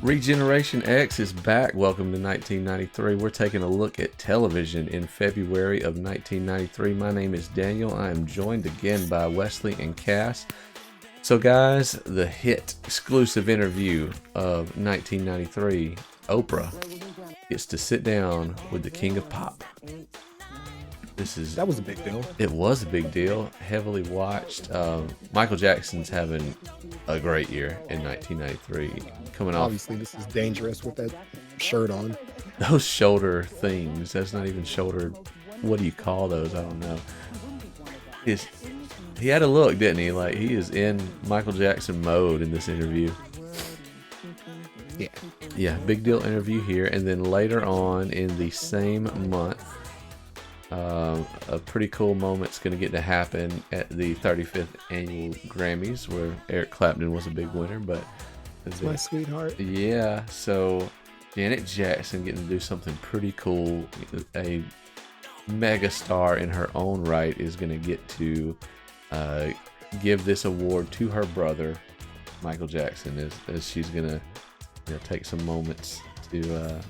Regeneration X is back. Welcome to 1993. We're taking a look at television in February of 1993. My name is Daniel. I am joined again by Wesley and Cass. So guys, the hit exclusive interview of 1993, Oprah gets to sit down with the king of pop. That was a big deal. It was a big deal. Heavily watched. Michael Jackson's having a great year in 1993. Coming off. Obviously, this is dangerous with that shirt on. Those shoulder things. That's not even shoulder. What do you call those? I don't know. He had a look, didn't he? Like he is in Michael Jackson mode in this interview. Yeah, big deal interview here. And then later on in the same month, a pretty cool moment's going to get to happen at the 35th annual Grammys, where Eric Clapton was a big winner. But it's my sweetheart. Yeah, so Janet Jackson getting to do something pretty cool. A mega star in her own right is going to get to give this award to her brother, Michael Jackson, as she's going to take some moments to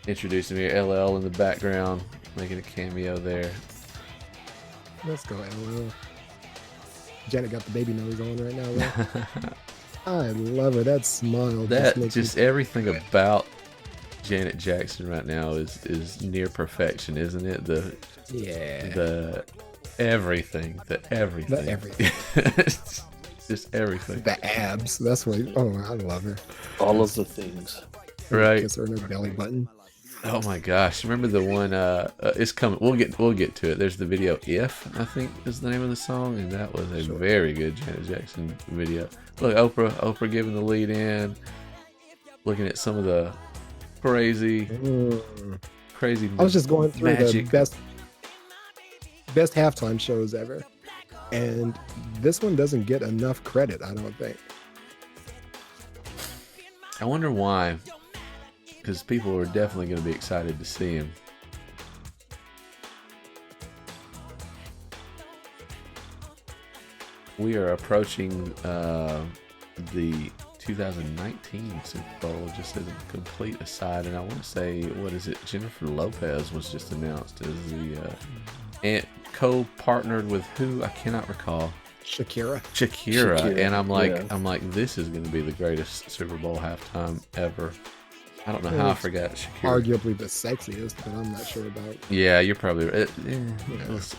introduce him here. LL in the background, making a cameo there. Let's go, LL. Janet got the baby nose on right now, right? I love her. That smile. Just everything about Janet Jackson right now is near perfection, isn't it? The everything. Just everything. The abs. That's what. Oh, I love her. All of the things. Right. Kiss her in her belly button. Oh my gosh! Remember the one? It's coming. We'll get to it. There's the video. If I think is the name of the song, and that was a very good Janet Jackson video. Look, Oprah giving the lead in. Looking at some of the crazy. I was just going through magic. the best halftime shows ever, and this one doesn't get enough credit. I don't think. I wonder why. Because people are definitely going to be excited to see him. We are approaching the 2019 Super Bowl, just as a complete aside. And I want to say, what is it? Jennifer Lopez was just announced as the co-partnered with who? I cannot recall. Shakira. And I'm like, this is going to be the greatest Super Bowl halftime ever. I don't know how I forgot Shakira. Arguably the sexiest, but I'm not sure about. Yeah, you're probably right.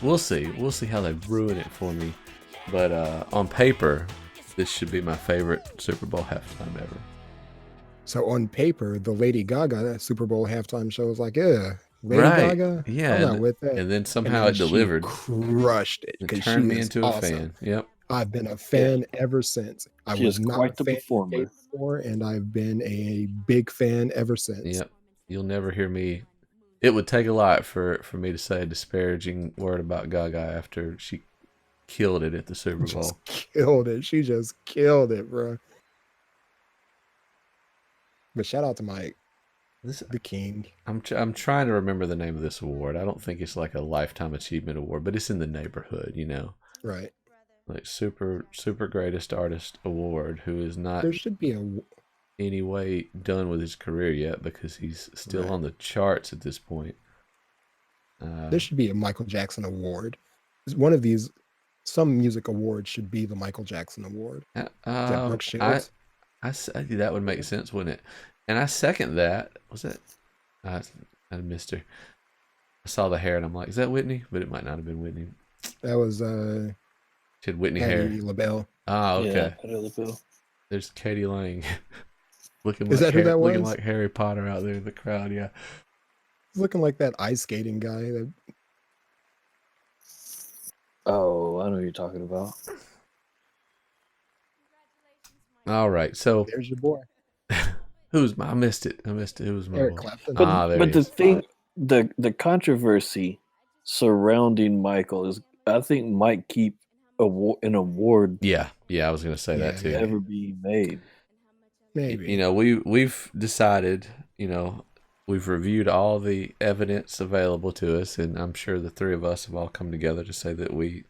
We'll see. We'll see how they ruin it for me. But on paper, this should be my favorite Super Bowl halftime ever. So on paper, the Lady Gaga Super Bowl halftime show was like, Lady Gaga? Yeah. I'm not with that. And then somehow it delivered. Crushed it. It turned me into a fan. Yep. I've been a fan ever since. I was not quite a the fan performer before, and I've been a big fan ever since. Yep. You'll never hear me. It would take a lot for me to say a disparaging word about Gaga after she killed it at the Super Bowl. Killed it. She just killed it, bro. But shout out to Mike, the king. I'm trying to remember the name of this award. I don't think it's like a lifetime achievement award, but it's in the neighborhood, Right. Like super greatest artist award, who is not There should be any way done with his career yet, because he's still on the charts at this point. There should be a Michael Jackson award. One of these, some music awards should be the Michael Jackson award. Is that Brooke Shields? That would make sense, wouldn't it? And I second that. Was that? I missed her. I saw the hair and I'm like, is that Whitney? But it might not have been Whitney. That was She had Whitney Patti hair. LaBelle. Ah, okay. Yeah, Patti LaBelle. There's Katie Lang. Looking Is that who that was? Looking like Harry Potter out there in the crowd, yeah. Looking like that ice skating guy. Oh, I know what you're talking about. All right, so There's your boy. I missed it. Who was my Eric boy? Clapton. But the thing, the controversy surrounding Michael is, I think, might keep an award. Yeah, I was gonna say that too. Ever be made. Maybe. We've decided. We've reviewed all the evidence available to us, and I'm sure the three of us have all come together to say that we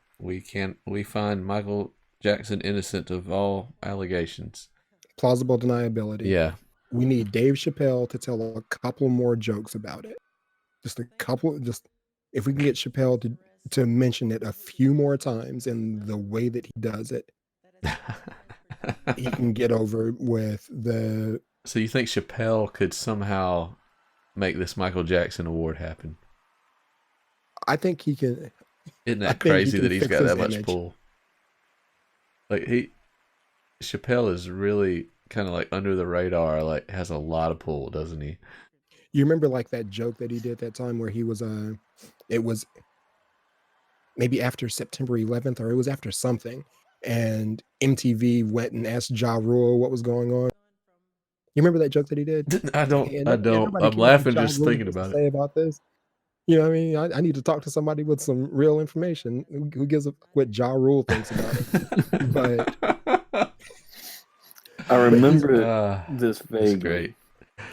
find Michael Jackson innocent of all allegations. plausible deniability. Yeah. We need Dave Chappelle to tell a couple more jokes about it. Just a couple. Just if we can get Chappelle to mention it a few more times in the way that he does it, he can get over with the. So you think Chappelle could somehow make this Michael Jackson award happen? I think he can. Isn't that crazy that he's got that much pull? Like Chappelle is really kind of like under the radar, like has a lot of pull, doesn't he? You remember like that joke that he did that time where he was it was maybe after September 11th or it was after something, and MTV went and asked Ja Rule what was going on. You remember that joke that he did? I don't. I'm laughing just thinking about it. Say about this. You know what I mean? I need to talk to somebody with some real information who gives a what Ja Rule thinks about it. But I remember this vaguely. Great.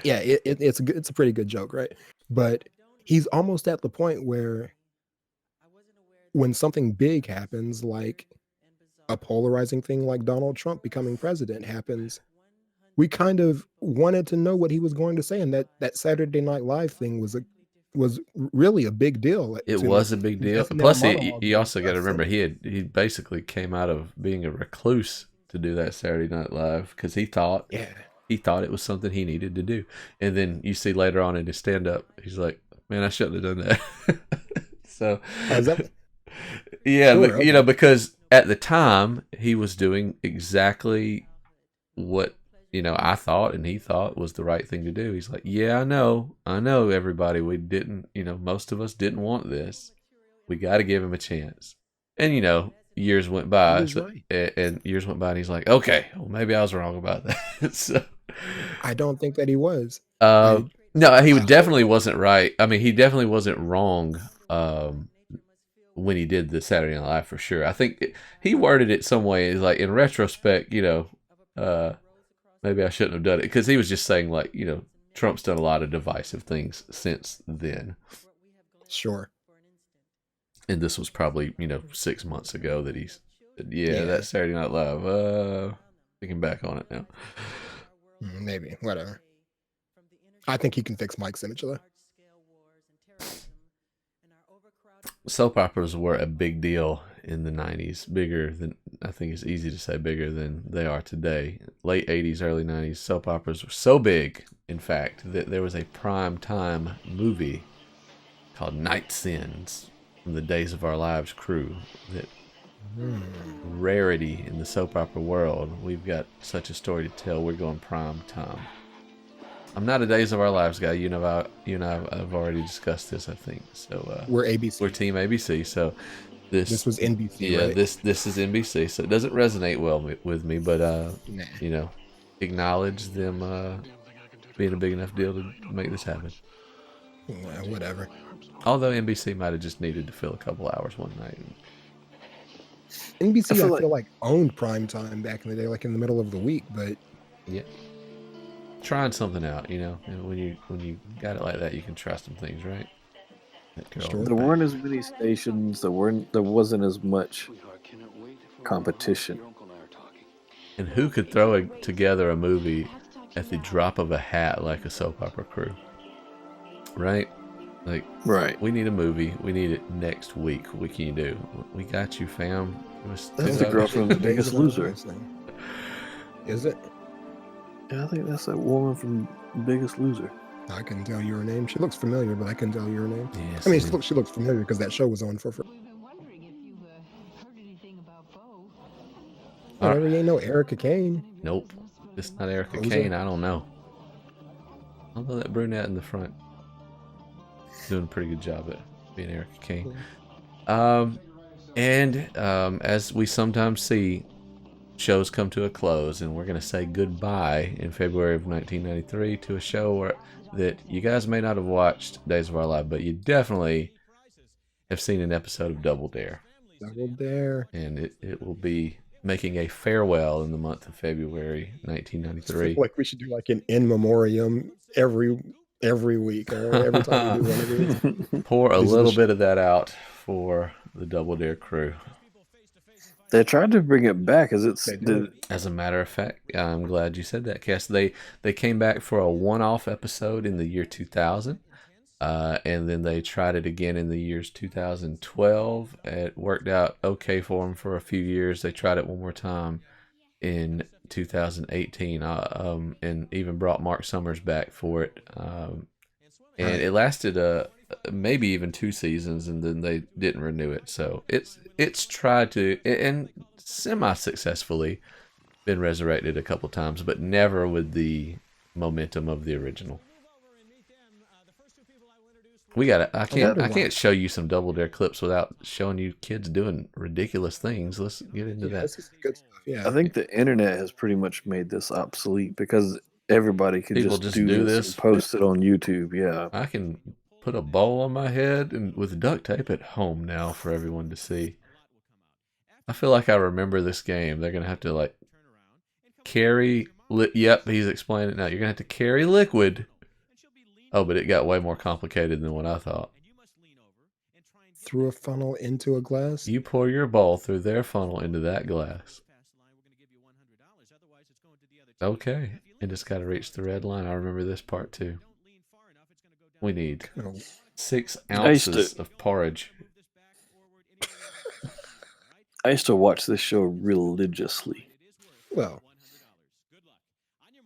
Yeah, it's a pretty good joke, right? But he's almost at the point where when something big happens, like a polarizing thing like Donald Trump becoming president happens, we kind of wanted to know what he was going to say, and that Saturday Night Live thing was really a big deal. It was a big deal. Plus, he also got to remember he basically came out of being a recluse to do that Saturday Night Live because he thought it was something he needed to do. And then you see later on in his stand up, he's like, "Man, I shouldn't have done that." So, yeah, sure, but, you know, because at the time he was doing exactly what I thought and he thought was the right thing to do. He's like, "Yeah, I know, everybody. We didn't, most of us didn't want this. We got to give him a chance." And years went by, and years went by, and he's like, "Okay, well, maybe I was wrong about that." So, I don't think that he was. No, he definitely wasn't right. I mean, he definitely wasn't wrong when he did the Saturday Night Live for sure. I think he worded it some way like in retrospect, maybe I shouldn't have done it because he was just saying like, Trump's done a lot of divisive things since then. Sure. And this was probably, 6 months ago that he's, that Saturday Night Live. Thinking back on it now. Maybe, whatever. I think he can fix Mike's image though. Soap operas were a big deal in the 90s. Bigger than, I think it's easy to say bigger than they are today. Late 80s, early 90s, soap operas were so big, in fact, that there was a prime time movie called Night Sins from the Days of Our Lives crew that rarity in the soap opera world. We've got such a story to tell. We're going prime time. I'm not a Days of Our Lives guy. You and I have already discussed this, I think. So we're ABC. We're Team ABC. So this was NBC. Yeah, right? this is NBC. So it doesn't resonate well with me, but acknowledge them being a big enough deal to make this happen. Yeah, whatever. Although NBC might have just needed to fill a couple hours one night. NBC, I feel like owned primetime back in the day, like in the middle of the week, but yeah. Trying something out, and when you got it like that, you can try some things, right? Sure. There weren't as many stations. There wasn't as much competition. And who could throw together a movie at the drop of a hat like a soap opera crew? Right? Like, right. We need a movie. We need it next week. What can you do? We got you, fam. That's the girl from The Biggest Loser. Is it? Yeah, I think that's that woman from Biggest Loser. I couldn't tell you her name. She looks familiar, but I couldn't tell you her name. Yes, I mean, she looks familiar because that show was on for. We've been wondering if you've heard anything about Bo. There ain't no Erica Kane. Nope, it's not Erica Kane. I don't know. Although that brunette in the front doing a pretty good job at being Erica Kane. As we sometimes see, shows come to a close, and we're going to say goodbye in February of 1993 to a show that you guys may not have watched Days of Our Lives, but you definitely have seen an episode of Double Dare. Double Dare. And it will be making a farewell in the month of February 1993. I feel like we should do like an in memoriam every week or every time we do one of these. Pour a little bit of that out for the Double Dare crew. They tried to bring it back. Is it They did. As a matter of fact, I'm glad you said that, Cass. They came back for a one-off episode in the year 2000, and then they tried it again in the years 2012. It worked out okay for them for a few years. They tried it one more time in 2018, and even brought Mark Summers back for it. And it lasted maybe even 2 seasons, and then they didn't renew it. So it's tried to, and semi-successfully, been resurrected a couple times, but never with the momentum of the original. I can't show you some Double Dare clips without showing you kids doing ridiculous things. Let's get into that. This is good stuff. Yeah, I think the internet has pretty much made this obsolete because everybody can People just do this and post it on YouTube. Yeah. I can put a bowl on my head and with duct tape at home now for everyone to see. I feel like I remember this game. They're going to have to like carry... Yep, he's explaining it now. You're going to have to carry liquid. Oh, but it got way more complicated than what I thought. Through a funnel into a glass? You pour your bowl through their funnel into that glass. Okay. And it's got to reach the red line. I remember this part too. We need 6 ounces of porridge. I used to watch this show religiously. Well,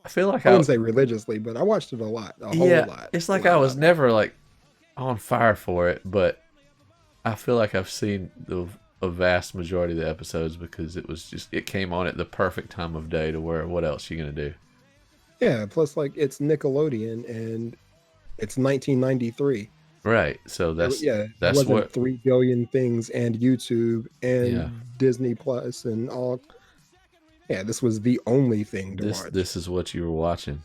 I feel like I wouldn't say religiously, but I watched it a lot. A whole lot. It's like I was never like on fire for it, but I feel like I've seen a vast majority of the episodes because it came on at the perfect time of day to where what else are you gonna do? Yeah, plus like it's Nickelodeon and it's 1993. Right. So that's wasn't what 3 billion things and YouTube and Disney Plus and all. Yeah, this was the only thing to watch. This is what you were watching.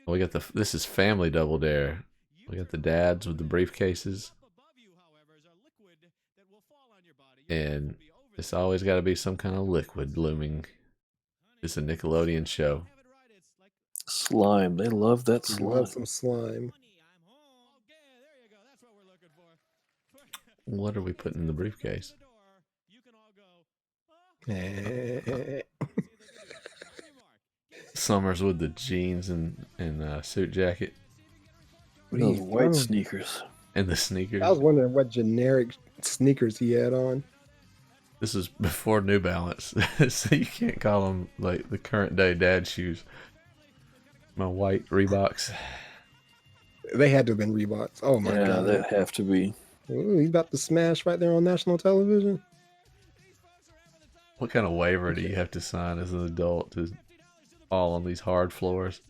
We got this is Family Double Dare. We got the dads with the briefcases. And it's always got to be some kind of liquid looming. It's a Nickelodeon show. Slime. They love that slime. Love some slime. What are we putting in the briefcase? Summers with the jeans and suit jacket. Those white sneakers. And the sneakers. I was wondering what generic sneakers he had on. This is before New Balance, so you can't call them like the current day dad shoes. My white Reeboks. They had to have been Reeboks. Oh my god. Yeah, that have to be. Ooh, he's about to smash right there on national television. What kind of waiver do you have to sign as an adult to fall on these hard floors?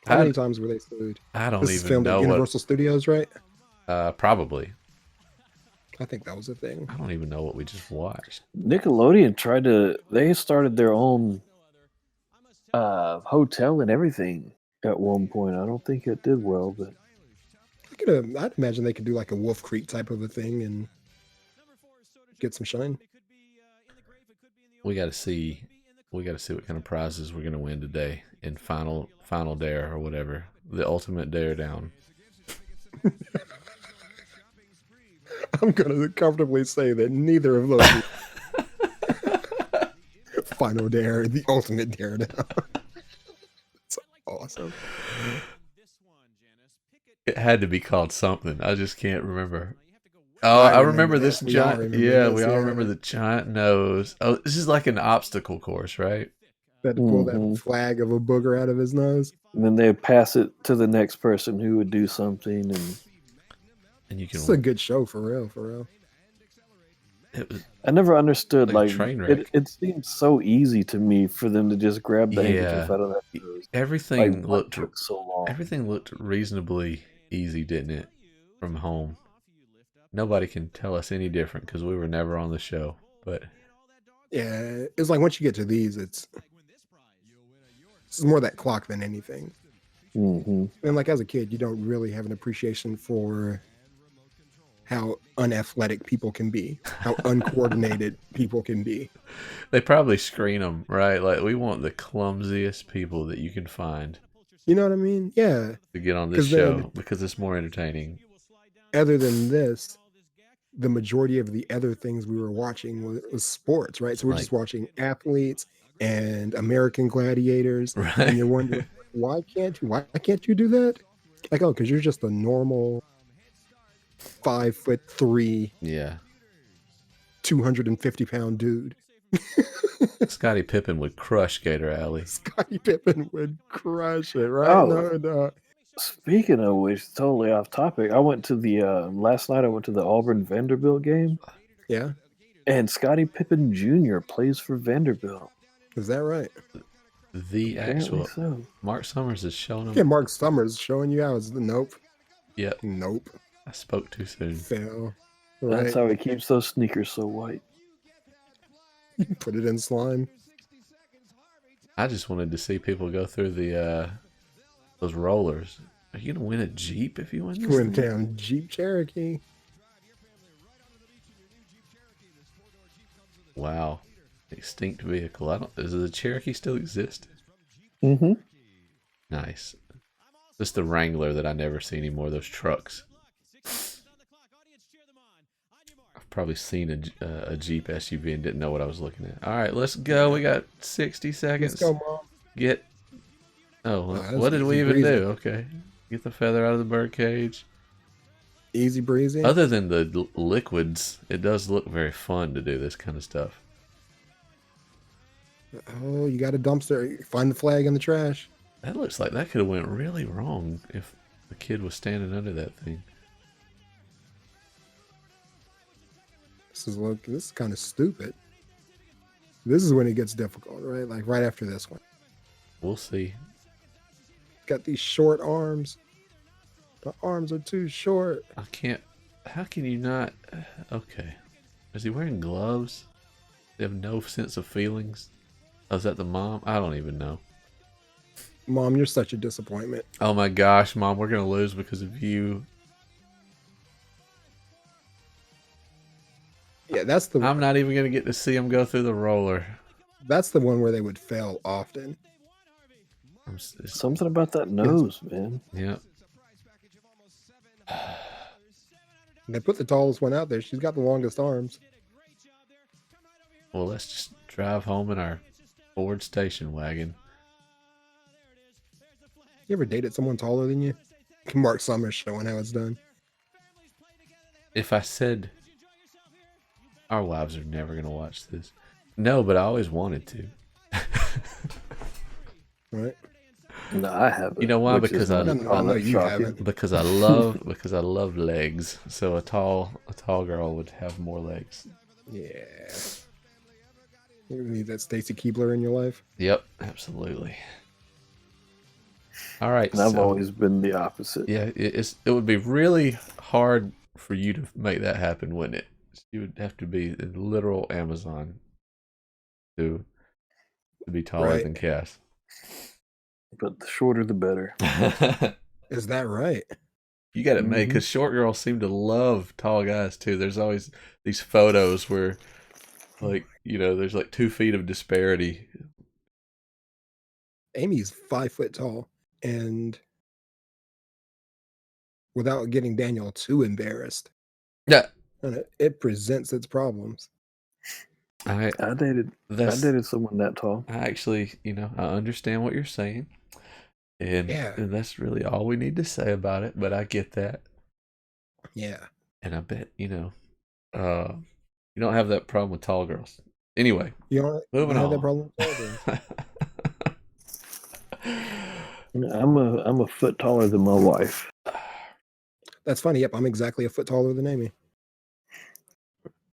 How many times were they sued? I don't This is even filmed know at Universal Studios, right? Probably. I think that was a thing. I don't even know what we just watched. Nickelodeon they started their own hotel and everything at one point. I don't think it did well, but I'd imagine they could do like a Wolf Creek type of a thing and get some shine. We got to see what kind of prizes we're gonna win today in final dare or whatever, the ultimate dare down. I'm gonna comfortably say that neither of those. Final dare, the ultimate dare down. It's awesome. It had to be called something. I just can't remember. Oh, I remember this giant. We all remember the giant nose. Oh, this is like an obstacle course, right? That to pull that flag of a booger out of his nose. And then they pass it to the next person who would do something, and you can. It's a good show for real. I never understood like train wreck. It seemed so easy to me for them to just grab the handkerchief out of that nose. Everything took so long. Everything looked reasonably easy, didn't it? From home. Nobody can tell us any different because we were never on the show. But yeah, it's like once you get to these, it's more that clock than anything. Mm-hmm. And like as a kid, you don't really have an appreciation for how unathletic people can be, how uncoordinated people can be. They probably screen them, right? Like, we want the clumsiest people that you can find. You know what I mean? Yeah. To get on this show because it's more entertaining. Other than this, the majority of the other things we were watching was sports, right? So we're just Like- watching athletes and American Gladiators, Right. and you're wondering why can't you do that? Like, oh, because you're just a normal 5'3", Yeah. 250-pound dude. Scottie Pippen would crush Gator Alley. Scottie Pippen would crush it, right? Oh. No. Speaking of which, totally off topic. I went to the last night. I went to the Auburn Vanderbilt game, Yeah, and Scottie Pippen Jr. plays for Vanderbilt. is that right? The Apparently actual so. Mark Summers is showing Yeah, him. Mark Summers showing you out. Nope. Yep. Nope. I spoke too soon. Fail. That's Right. how he keeps those sneakers so white. Put it in slime. I just wanted to see people go through the those rollers. Are you gonna win a Jeep if you win this Went thing? down Jeep Cherokee. Wow. Extinct vehicle. Does the Cherokee still exist? Mm-hmm. Nice. Just the Wrangler that I never see anymore. Those trucks. I've probably seen a Jeep SUV and didn't know what I was looking at. All right, let's go. We got 60 seconds. Let's go, Mom. Get. Oh, that's what did we easy even breezy. do? Okay. Get the feather out of the bird cage. Easy breezy. Other than the liquids, it does look very fun to do this kind of stuff. Oh, you got a dumpster. Find the flag in the trash. That looks like that could have went really wrong if the kid was standing under that thing. This is kind of stupid. This is when it gets difficult, right? Like right after this one. We'll see. Got these short arms. The arms are too short. I can't. How can you not? Okay. Is he wearing gloves? They have no sense of feelings. Oh, is that the mom? I don't even know. Mom, you're such a disappointment. Oh my gosh, Mom, we're gonna lose because of you. Yeah, that's the I'm not even gonna get to see him go through the roller. one where they would fail often. Something about that nose, man. Yeah. They put the tallest one out there. She's got the longest arms. Well, let's just drive home in our Ford station wagon. You ever dated someone taller than you? Mark Summers showing how it's done. If I said our wives are never gonna watch this, no, but I always wanted to. Right? No, I haven't. You know why? which Because is I- not- No, not you shocking. haven't. Because I love legs. So a tall girl would have more legs. Yeah. You need that Stacy Keebler in your life. Yep, absolutely. All right, And I've so always been the opposite. yeah, it would be really hard for you to make that happen, wouldn't it? You would have to be a literal Amazon to be taller Right. than Cass. But the shorter, the better. Is that right? You got it made Mhm. because short girls seem to love tall guys too. There's always these photos where, like, there's like 2 feet of disparity. Amy's 5 foot tall, and without getting Daniel too embarrassed, Yeah, and it presents its problems. I I dated someone that tall. actually, I understand what you're saying, and Yeah. that's really all we need to say about it. But I get that, Yeah. and I bet you don't have that problem with tall girls. Anyway, You don't moving have that on. problem with tall girls. I'm a foot taller than my wife. That's funny. Yep, I'm exactly a foot taller than Amy.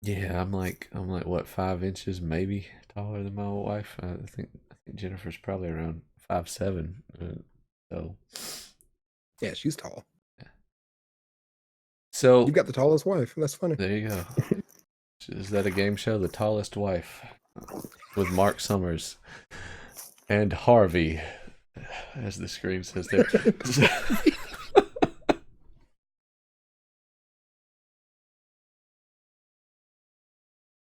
Yeah, I'm like what, 5 inches maybe taller than my wife. I think Jennifer's probably around 5'7". So Yeah, she's tall. so You've got the tallest wife. That's funny. there you go. Is that a game show? The Tallest Wife with Mark Summers and Harvey, as the screen says there.